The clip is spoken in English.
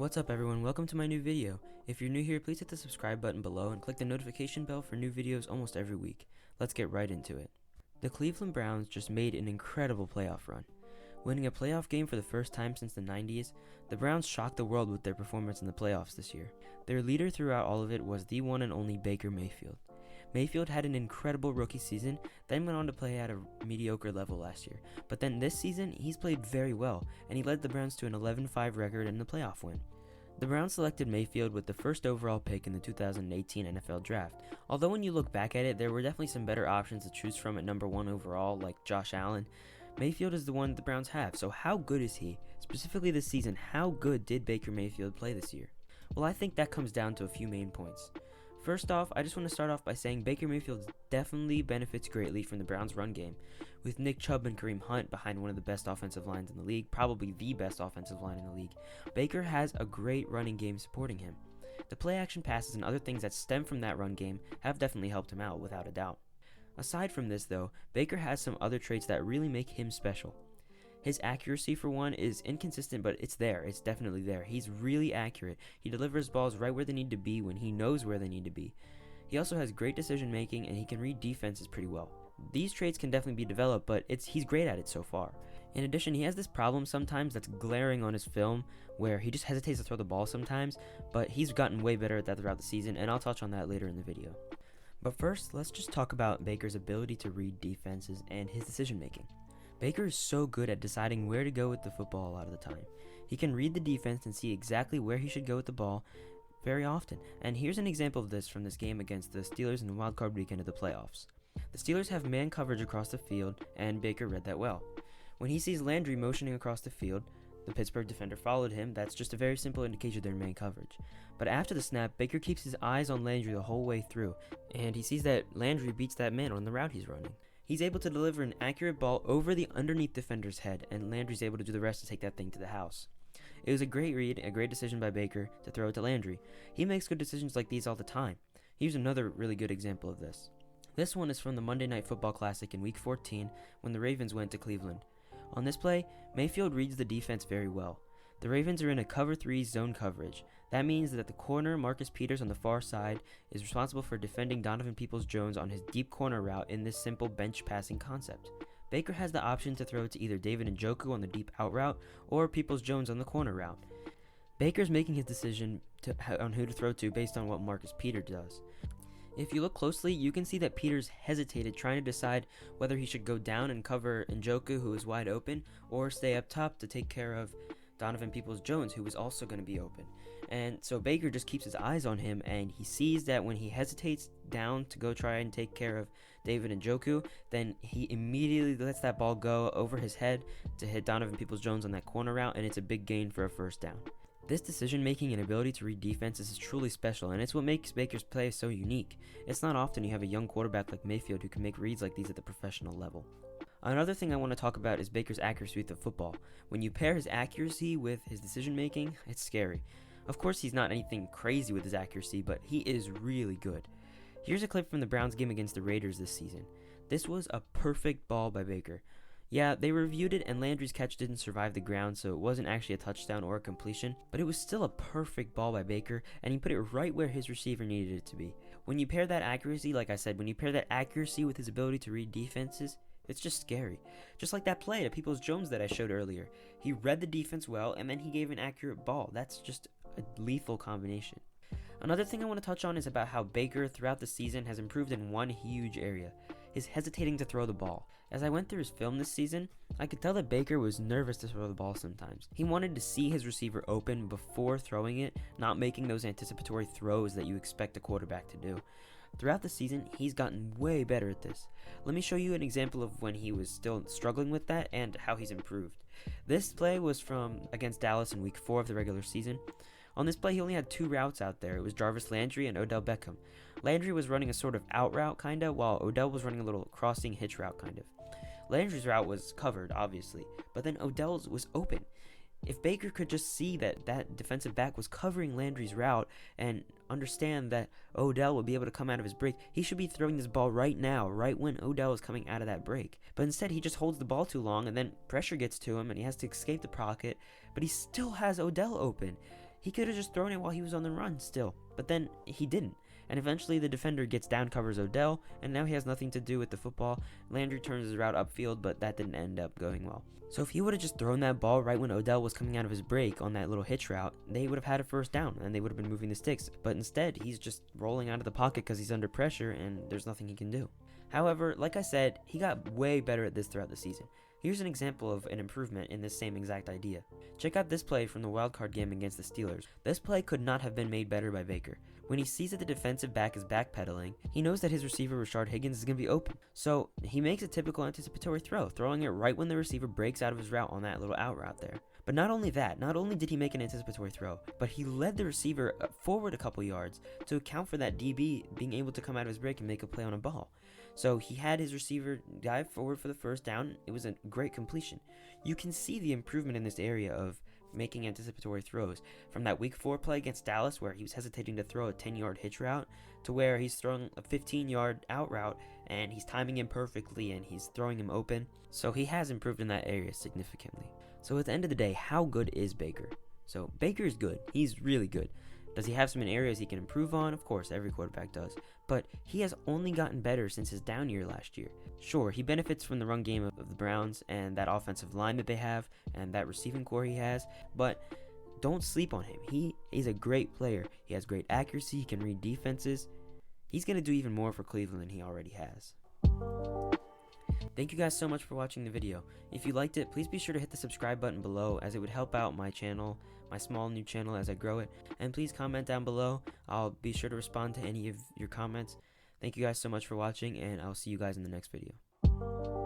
What's up everyone, welcome to my new video. If you're new here, please hit the subscribe button below and click the notification bell for new videos almost every week. Let's get right into it. The Cleveland Browns just made an incredible playoff run. Winning a playoff game for the first time since the 90s, the Browns shocked the world with their performance in the playoffs this year. Their leader throughout all of it was the one and only Baker Mayfield. Mayfield had an incredible rookie season, then went on to play at a mediocre level last year. But then this season, he's played very well, and he led the Browns to an 11-5 record and a playoff win. The Browns selected Mayfield with the first overall pick in the 2018 NFL Draft. Although when you look back at it, there were definitely some better options to choose from at number 1 overall, like Josh Allen. Mayfield is the one the Browns have, so how good is he? Specifically this season, how good did Baker Mayfield play this year? Well, I think that comes down to a few main points. First off, I just want to start off by saying Baker Mayfield definitely benefits greatly from the Browns' run game. With Nick Chubb and Kareem Hunt behind one of the best offensive lines in the league, probably the best offensive line in the league, Baker has a great running game supporting him. The play-action passes and other things that stem from that run game have definitely helped him out, without a doubt. Aside from this though, Baker has some other traits that really make him special. His accuracy, for one, is inconsistent, but it's there. It's definitely there. He's really accurate. He delivers balls right where they need to be when he knows where they need to be. He also has great decision making, and he can read defenses pretty well. These traits can definitely be developed, but he's great at it so far. In addition, he has this problem sometimes that's glaring on his film, where he just hesitates to throw the ball sometimes, but he's gotten way better at that throughout the season, and I'll touch on that later in the video. But first, let's just talk about Baker's ability to read defenses and his decision making. Baker is so good at deciding where to go with the football a lot of the time. He can read the defense and see exactly where he should go with the ball very often. And here's an example of this from this game against the Steelers in the wildcard weekend of the playoffs. The Steelers have man coverage across the field, and Baker read that well. When he sees Landry motioning across the field, the Pittsburgh defender followed him. That's just a very simple indication of their man coverage. But after the snap, Baker keeps his eyes on Landry the whole way through, and he sees that Landry beats that man on the route he's running. He's able to deliver an accurate ball over the underneath defender's head, and Landry's able to do the rest to take that thing to the house. It was a great read, a great decision by Baker to throw it to Landry. He makes good decisions like these all the time. Here's another really good example of this. This one is from the Monday Night Football Classic in Week 14 when the Ravens went to Cleveland. On this play, Mayfield reads the defense very well. The Ravens are in a cover 3 zone coverage. That means that the corner, Marcus Peters on the far side, is responsible for defending Donovan Peoples-Jones on his deep corner route in this simple bench passing concept. Baker has the option to throw to either David Njoku on the deep out route or Peoples-Jones on the corner route. Baker's making his decision on who to throw to based on what Marcus Peters does. If you look closely, you can see that Peters hesitated trying to decide whether he should go down and cover Njoku, who is wide open, or stay up top to take care of Donovan Peoples-Jones, who was also going to be open. And so Baker just keeps his eyes on him, and he sees that when he hesitates down to go try and take care of David Njoku, then he immediately lets that ball go over his head to hit Donovan Peoples-Jones on that corner route, and it's a big gain for a first down. This decision-making and ability to read defenses is truly special, and it's what makes Baker's play so unique. It's not often you have a young quarterback like Mayfield who can make reads like these at the professional level. Another thing I want to talk about is Baker's accuracy with the football. When you pair his accuracy with his decision-making, it's scary. Of course, he's not anything crazy with his accuracy, but he is really good. Here's a clip from the Browns game against the Raiders this season. This was a perfect ball by Baker. Yeah, they reviewed it and Landry's catch didn't survive the ground, so it wasn't actually a touchdown or a completion, but it was still a perfect ball by Baker, and he put it right where his receiver needed it to be. When you pair that accuracy, like I said, when you pair that accuracy with his ability to read defenses, it's just scary. Just like that play to Peoples-Jones that I showed earlier. He read the defense well, and then he gave an accurate ball. That's just a lethal combination. Another thing I want to touch on is about how Baker throughout the season has improved in one huge area: his hesitating to throw the ball. As I went through his film this season, I could tell that Baker was nervous to throw the ball sometimes. He wanted to see his receiver open before throwing it, not making those anticipatory throws that you expect a quarterback to do. Throughout the season, he's gotten way better at this. Let me show you an example of when he was still struggling with that and how he's improved. This play was from against Dallas in Week 4 of the regular season. On this play, he only had 2 routes out there. It was Jarvis Landry and Odell Beckham. Landry was running a sort of out route, kinda, while Odell was running a little crossing hitch route, kind of. Landry's route was covered, obviously, but then Odell's was open. If Baker could just see that defensive back was covering Landry's route and understand that Odell would be able to come out of his break, he should be throwing this ball right now, right when Odell is coming out of that break. But instead, he just holds the ball too long, and then pressure gets to him, and he has to escape the pocket, but he still has Odell open. He could have just thrown it while he was on the run still, but then he didn't. And eventually the defender gets down, covers Odell, and now he has nothing to do with the football. Landry turns his route upfield, but that didn't end up going well. So if he would have just thrown that ball right when Odell was coming out of his break on that little hitch route, they would have had a first down, and they would have been moving the sticks. But instead, he's just rolling out of the pocket because he's under pressure, and there's nothing he can do. However, like I said, he got way better at this throughout the season. Here's an example of an improvement in this same exact idea. Check out this play from the wildcard game against the Steelers. This play could not have been made better by Baker. When he sees that the defensive back is backpedaling, he knows that his receiver Rashard Higgins is going to be open. So he makes a typical anticipatory throw, throwing it right when the receiver breaks out of his route on that little out route there. But not only that, not only did he make an anticipatory throw, but he led the receiver forward a couple yards to account for that DB being able to come out of his break and make a play on a ball. So he had his receiver dive forward for the first down. It was a great completion. You can see the improvement in this area of making anticipatory throws, from that week 4 play against Dallas where he was hesitating to throw a 10-yard hitch route to where he's throwing a 15-yard out route and he's timing him perfectly and he's throwing him open. So he has improved in that area significantly. So at the end of the day, how good is Baker? So Baker is good. He's really good. Does he have some areas he can improve on? Of course, every quarterback does. But he has only gotten better since his down year last year. Sure, he benefits from the run game of the Browns and that offensive line that they have and that receiving core he has, but don't sleep on him. He is a great player. He has great accuracy. He can read defenses. He's going to do even more for Cleveland than he already has. Thank you guys so much for watching the video. If you liked it, please be sure to hit the subscribe button below, as it would help out my channel, my small new channel, as I grow it. And please comment down below. I'll be sure to respond to any of your comments. Thank you guys so much for watching, and I'll see you guys in the next video.